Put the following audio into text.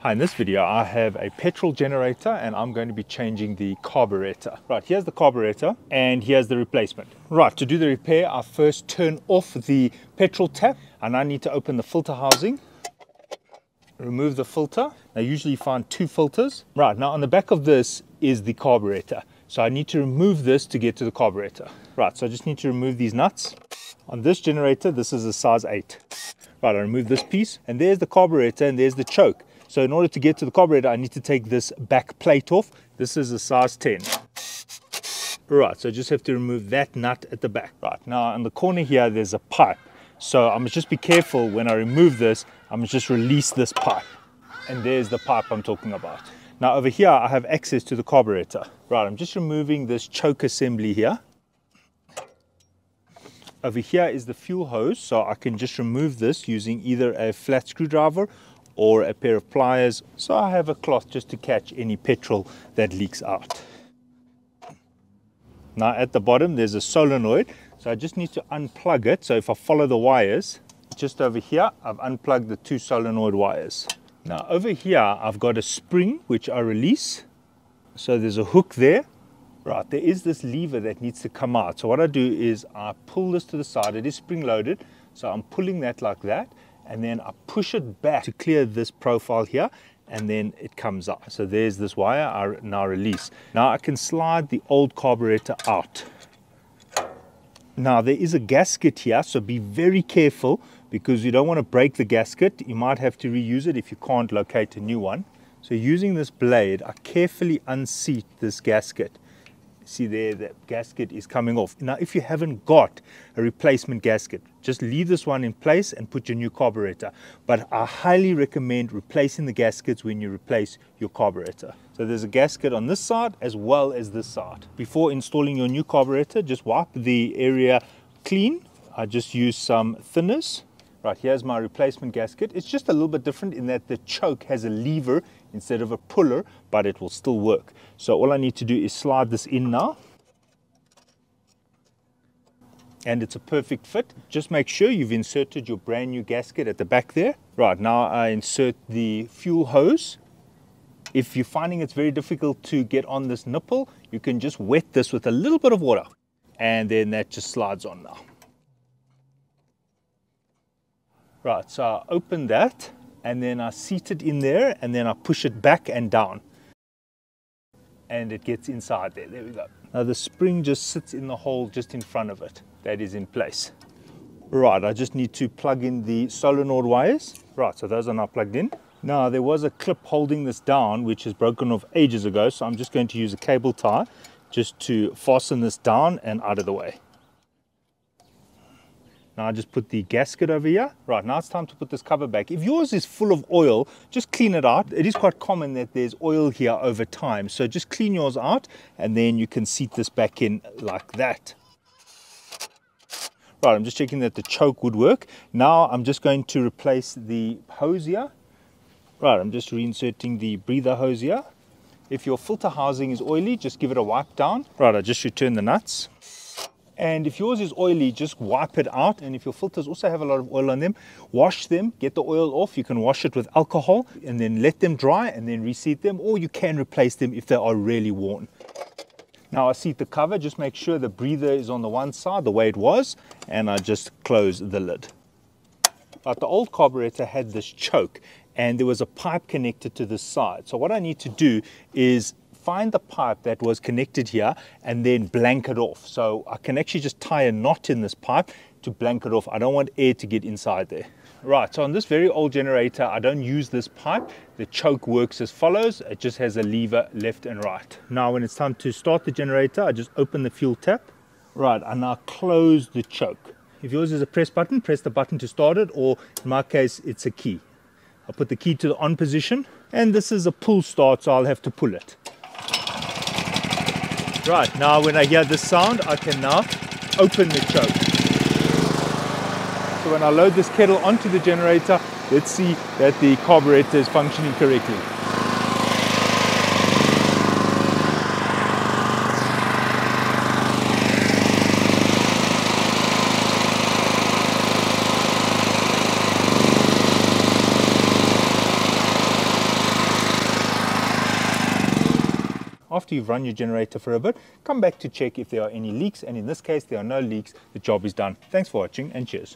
Hi, in this video I have a petrol generator and I'm going to be changing the carburetor. Right, here's the carburetor and here's the replacement. Right, to do the repair I first turn off the petrol tap and I need to open the filter housing. Remove the filter. Now usually you find two filters. Right, now on the back of this is the carburetor. So I need to remove this to get to the carburetor. Right, so I just need to remove these nuts. On this generator, this is a size 8. Right, I remove this piece and there's the carburetor and there's the choke. So in order to get to the carburetor, I need to take this back plate off. This is a size 10. Right, so I just have to remove that nut at the back. Right, now in the corner here, there's a pipe. So I must just be careful when I remove this, I must just release this pipe. And there's the pipe I'm talking about. Now over here, I have access to the carburetor. Right, I'm just removing this choke assembly here. Over here is the fuel hose, so I can just remove this using either a flat screwdriver or a pair of pliers. So I have a cloth just to catch any petrol that leaks out. Now at the bottom there's a solenoid, so I just need to unplug it. So if I follow the wires, just over here I've unplugged the two solenoid wires. Now over here I've got a spring which I release. So there's a hook there. Right, there is this lever that needs to come out. So what I do is I pull this to the side. It is spring loaded, so I'm pulling that like that. And then I push it back to clear this profile here, and then it comes out. So there's this wire I now release. Now I can slide the old carburetor out. Now there is a gasket here, so be very careful because you don't want to break the gasket. You might have to reuse it if you can't locate a new one. So using this blade, I carefully unseat this gasket. See there, the gasket is coming off. Now if you haven't got a replacement gasket, just leave this one in place and put your new carburetor. But I highly recommend replacing the gaskets when you replace your carburetor. So there's a gasket on this side as well as this side. Before installing your new carburetor, just wipe the area clean. I just use some thinners. Right, here's my replacement gasket. It's just a little bit different in that the choke has a lever instead of a puller, but it will still work. So all I need to do is slide this in now. And it's a perfect fit. Just make sure you've inserted your brand new gasket at the back there. Right, now I insert the fuel hose. If you're finding it's very difficult to get on this nipple, you can just wet this with a little bit of water. And then that just slides on now. Right, so I open that and then I seat it in there and then I push it back and down. And it gets inside there. There we go. Now the spring just sits in the hole just in front of it. That is in place. Right, I just need to plug in the solenoid wires. Right, so those are now plugged in. Now there was a clip holding this down which is broken off ages ago. So I'm just going to use a cable tie just to fasten this down and out of the way. Now I just put the gasket over here. Right, now it's time to put this cover back. If yours is full of oil, just clean it out. It is quite common that there's oil here over time. So just clean yours out and then you can seat this back in like that. Right, I'm just checking that the choke would work. Now I'm just going to replace the hose here. Right, I'm just reinserting the breather hose here. If your filter housing is oily, just give it a wipe down. Right, I just return the nuts. And if yours is oily, just wipe it out. And if your filters also have a lot of oil on them, wash them, get the oil off. You can wash it with alcohol and then let them dry and then reseat them, or you can replace them if they are really worn. Now I seat the cover, just make sure the breather is on the one side the way it was, and I just close the lid. But the old carburetor had this choke and there was a pipe connected to the side. So what I need to do is find the pipe that was connected here and then blank it off. So I can actually just tie a knot in this pipe to blank it off. I don't want air to get inside there. Right, so on this very old generator, I don't use this pipe. The choke works as follows. It just has a lever left and right. Now when it's time to start the generator, I just open the fuel tap. Right, I now close the choke. If yours is a press the button to start it, or in my case, it's a key. I'll put the key to the on position, and this is a pull start, so I'll have to pull it. Right, now when I hear this sound, I can now open the choke. So when I load this kettle onto the generator, let's see that the carburetor is functioning correctly. after you've run your generator for a bit, come back to check if there are any leaks, and in this case there are no leaks. The job is done. Thanks for watching and cheers.